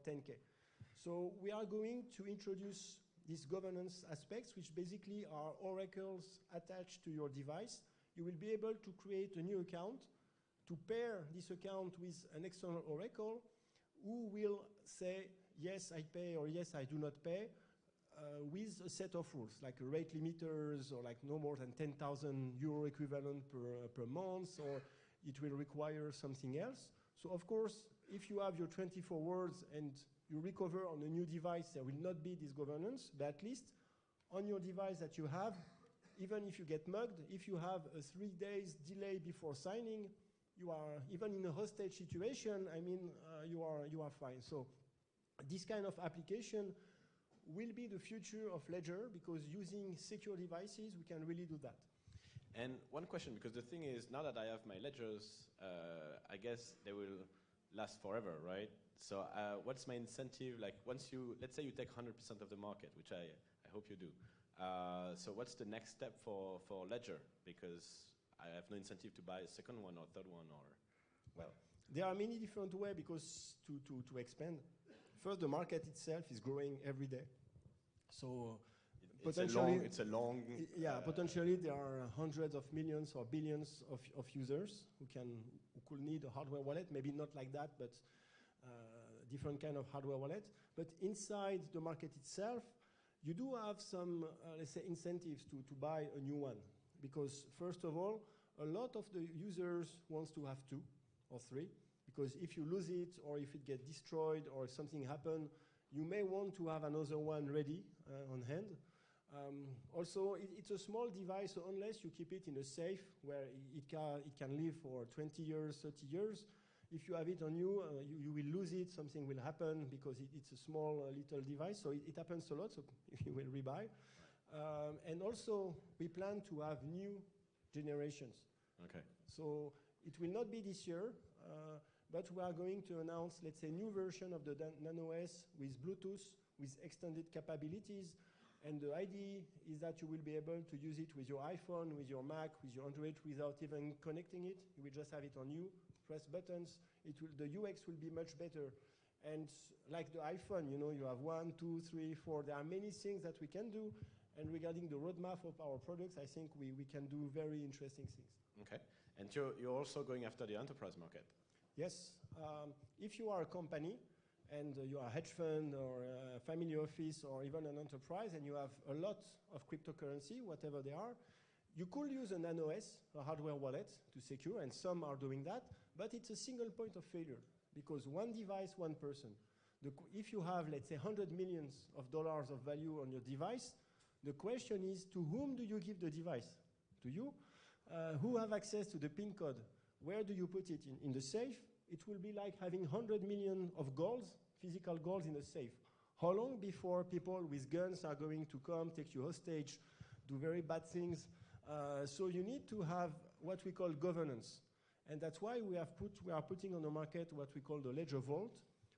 10K. So we are going to introduce these governance aspects, which basically are oracles attached to your device. You will be able to create a new account, to pair this account with an external oracle who will say, yes, I pay, or yes, I do not pay, with a set of rules, like rate limiters, or like no more than 10,000 euro equivalent per month, or it will require something else. So of course, if you have your 24 words and you recover on a new device, there will not be this governance, but at least on your device that you have, even if you get mugged, if you have a 3 days delay before signing, you are, even in a hostage situation, I mean, you are fine. So this kind of application will be the future of Ledger, because using secure devices, we can really do that. And one question, because the thing is, now that I have my ledgers, I guess they will last forever, right? So what's my incentive? Like once you, let's say you take 100% of the market, which I hope you do. So what's the next step for Ledger? Because I have no incentive to buy a second one or third one, or, well. There are many different ways because to expand. First, the market itself is growing every day. So potentially, potentially there are hundreds of millions or billions of users who could need a hardware wallet. Maybe not like that, but different kind of hardware wallet. But inside the market itself, you do have some, let's say, incentives to buy a new one. Because first of all, a lot of the users wants to have 2 or 3. Because if you lose it, or if it gets destroyed, or if something happens, you may want to have another one ready on hand. Also, it's a small device, so unless you keep it in a safe where it can live for 20 years, 30 years, if you have it on you, you will lose it, something will happen because it's a small little device, so it happens a lot, so you will rebuy. And also, we plan to have new generations. Okay. So it will not be this year, but we are going to announce, let's say, new version of the Nano S with Bluetooth, with extended capabilities. And the idea is that you will be able to use it with your iPhone, with your Mac, with your Android without even connecting it. You will just have it on you, press buttons. The UX will be much better. And like the iPhone, you know, you have 1, 2, 3, 4. There are many things that we can do. And regarding the roadmap of our products, I think we can do very interesting things. Okay. And you're also going after the enterprise market. Yes. If you are a company and you are a hedge fund or a family office or even an enterprise and you have a lot of cryptocurrency, whatever they are, you could use a Nano S, a hardware wallet, to secure, and some are doing that, but it's a single point of failure because one device, one person. If you have, let's say, $100 million of value on your device, the question is, to whom do you give the device? To you? Who have access to the PIN code? Where do you put it? In the safe? It will be like having 100 million of golds, physical golds in a safe. How long before people with guns are going to come, take you hostage, do very bad things? So you need to have what we call governance. And that's why we are putting on the market what we call the Ledger Vault,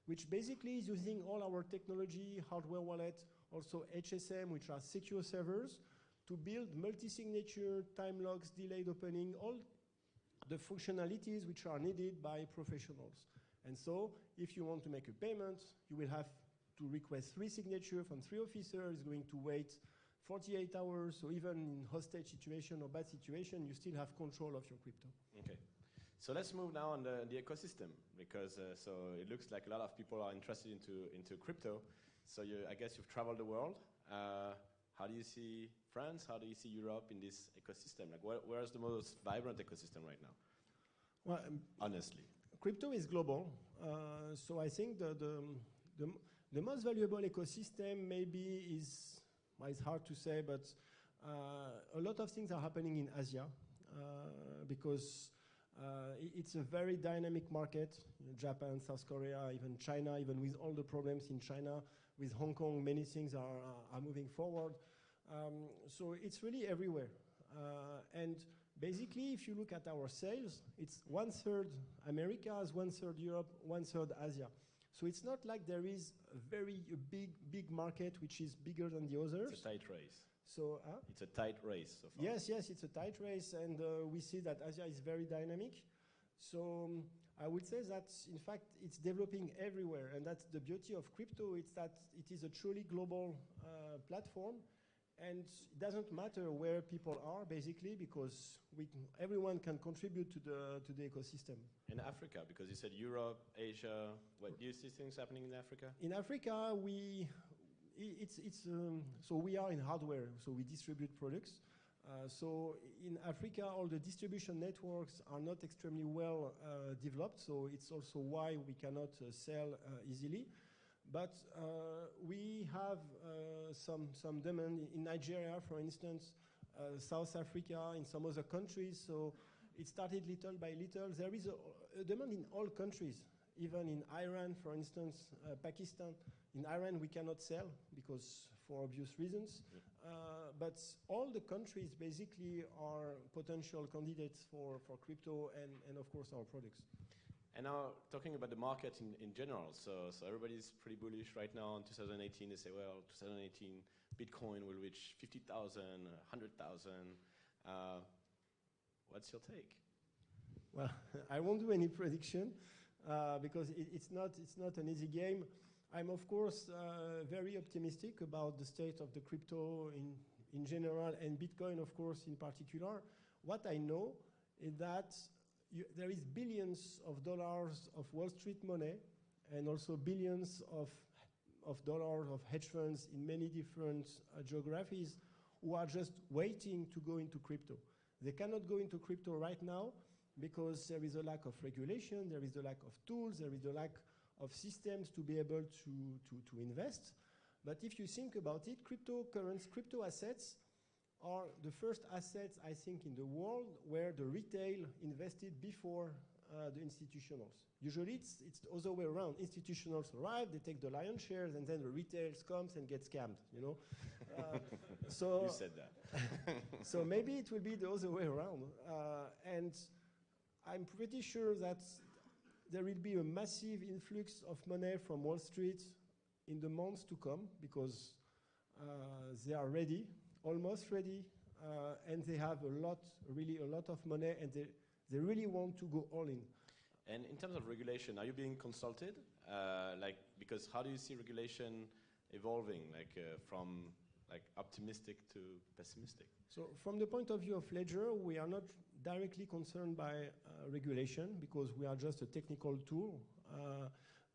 which basically is using all our technology, hardware wallet, also HSM, which are secure servers, to build multi-signature, time locks, delayed opening, all the functionalities which are needed by professionals. And so if you want to make a payment, you will have to request 3 signatures from 3 officers, going to wait 48 hours, so even in hostage situation or bad situation, you still have control of your crypto. Okay. So let's move now on the ecosystem, because so it looks like a lot of people are interested into crypto. So I guess you've traveled the world. How do you see France? How do you see Europe in this ecosystem? Like, where is the most vibrant ecosystem right now? Well, honestly, crypto is global. So I think the most valuable ecosystem maybe is, well, it's hard to say, but a lot of things are happening in Asia because it's a very dynamic market. Japan, South Korea, even China, even with all the problems in China, with Hong Kong, many things are moving forward. So it's really everywhere. And basically, if you look at our sales, it's 1/3 Americas, 1/3 Europe, 1/3 Asia. So it's not like there is a big market which is bigger than the others. It's a tight race. So it's a tight race so far. Yes, it's a tight race, and we see that Asia is very dynamic. So I would say that, in fact, it's developing everywhere, and that's the beauty of crypto. It's that it is a truly global platform, and it doesn't matter where people are, basically, because everyone can contribute to the ecosystem. In Africa, because you said Europe, Asia, what do you see things happening in Africa? In Africa, so we are in hardware, so we distribute products. So in Africa, all the distribution networks are not extremely well developed, so it's also why we cannot sell easily. But we have some demand in Nigeria, for instance, South Africa, in some other countries. So it started little by little. There is a demand in all countries, even in Iran, for instance, Pakistan. In Iran, we cannot sell because for obvious reasons. But all the countries basically are potential candidates for crypto and of course, our products. And now, talking about the market in general, so everybody's pretty bullish right now. In 2018, they say, well, 2018, Bitcoin will reach 50,000, 100,000. What's your take? Well, I won't do any prediction because it's not an easy game. I'm, of course, very optimistic about the state of the crypto in general and Bitcoin, of course, in particular. What I know is that there is billions of dollars of Wall Street money and also billions of dollars of hedge funds in many different geographies who are just waiting to go into crypto. They cannot go into crypto right now because there is a lack of regulation, there is a lack of tools, there is a lack of systems to be able to invest. But if you think about it, crypto assets are the first assets, I think, in the world where the retail invested before the institutionals. Usually it's the other way around. Institutionals arrive, they take the lion's shares, and then the retail comes and gets scammed, you know. So you said that. So maybe it will be the other way around. And I'm pretty sure that there will be a massive influx of money from Wall Street in the months to come because they are ready, almost ready, and they have really a lot of money, and they really want to go all in. And in terms of regulation, are you being consulted? Because how do you see regulation evolving, from optimistic to pessimistic? So from the point of view of Ledger, we are not directly concerned by regulation because we are just a technical tool.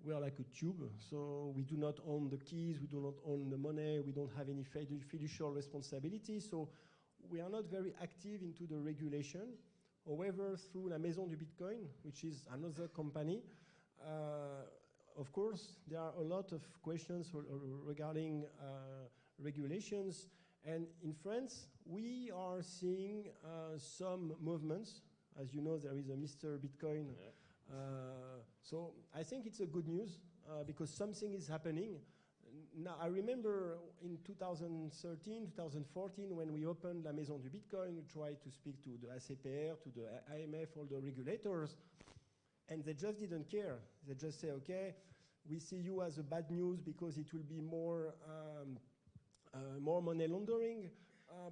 We are like a tube, so we do not own the keys, we do not own the money, we don't have any fiducial responsibility, so we are not very active into the regulation. However, through la Maison du Bitcoin, which is another company, of course, there are a lot of questions regarding regulations. And in France, we are seeing some movements. As you know, there is a Mr. Bitcoin. Yeah. So I think it's a good news because something is happening. Now, I remember in 2013, 2014, when we opened La Maison du Bitcoin, we tried to speak to the ACPR, to the IMF, all the regulators, and they just didn't care. They just say, okay, we see you as a bad news because it will be more money laundering,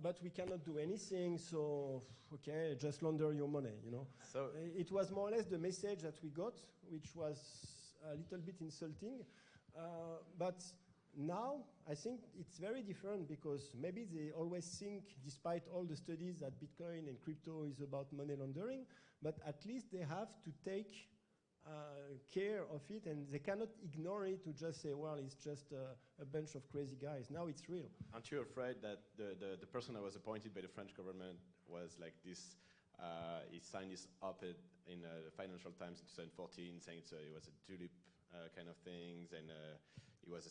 but we cannot do anything, so okay, just launder your money, you know. So it was more or less the message that we got, which was a little bit insulting. But now, I think it's very different because maybe they always think, despite all the studies, that Bitcoin and crypto is about money laundering, but at least they have to take care of it, and they cannot ignore it to just say, well, it's just a bunch of crazy guys. Now it's real. Aren't you afraid that the person that was appointed by the French government was like this, he signed this op-ed in the Financial Times in 2014 saying it was a tulip kind of things, and he was